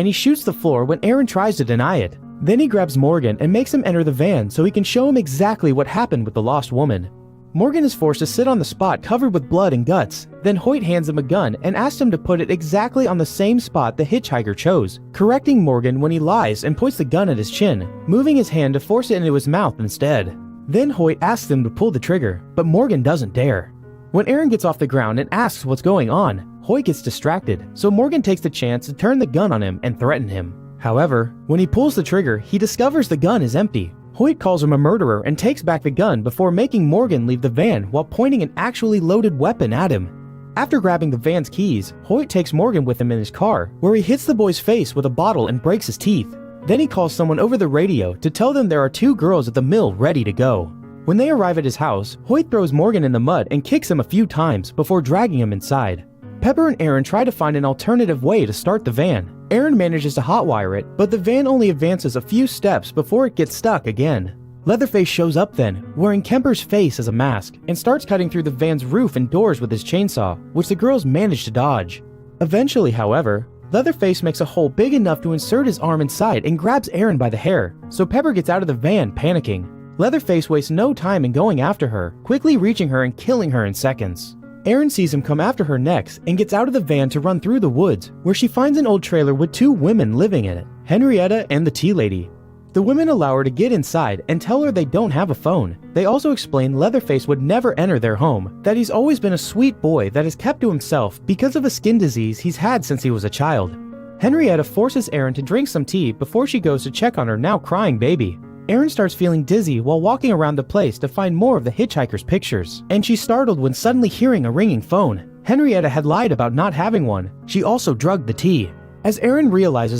and he shoots the floor when Aaron tries to deny it. Then he grabs Morgan and makes him enter the van so he can show him exactly what happened with the lost woman. Morgan is forced to sit on the spot covered with blood and guts. Then Hoyt hands him a gun and asks him to put it exactly on the same spot the hitchhiker chose, correcting Morgan when he lies and points the gun at his chin, moving his hand to force it into his mouth instead. Then Hoyt asks him to pull the trigger, but Morgan doesn't dare. When Aaron gets off the ground and asks what's going on, Hoyt gets distracted, so Morgan takes the chance to turn the gun on him and threaten him. However, when he pulls the trigger, he discovers the gun is empty. Hoyt calls him a murderer and takes back the gun before making Morgan leave the van while pointing an actually loaded weapon at him. After grabbing the van's keys, Hoyt takes Morgan with him in his car, where he hits the boy's face with a bottle and breaks his teeth. Then he calls someone over the radio to tell them there are 2 girls at the mill ready to go. When they arrive at his house, Hoyt throws Morgan in the mud and kicks him a few times before dragging him inside. Pepper and Aaron try to find an alternative way to start the van. Aaron manages to hotwire it, but the van only advances a few steps before it gets stuck again. Leatherface shows up then, wearing Kemper's face as a mask, and starts cutting through the van's roof and doors with his chainsaw, which the girls manage to dodge. Eventually, however, Leatherface makes a hole big enough to insert his arm inside and grabs Aaron by the hair, so Pepper gets out of the van panicking. Leatherface wastes no time in going after her, quickly reaching her and killing her in seconds. Aaron sees him come after her next and gets out of the van to run through the woods, where she finds an old trailer with 2 women living in it, Henrietta and the tea lady. The women allow her to get inside and tell her they don't have a phone. They also explain Leatherface would never enter their home, that he's always been a sweet boy that is kept to himself because of a skin disease he's had since he was a child. Henrietta forces Aaron to drink some tea before she goes to check on her now crying baby. Aaron starts feeling dizzy while walking around the place to find more of the hitchhiker's pictures, and she's startled when suddenly hearing a ringing phone. Henrietta had lied about not having one. She also drugged the tea. As Aaron realizes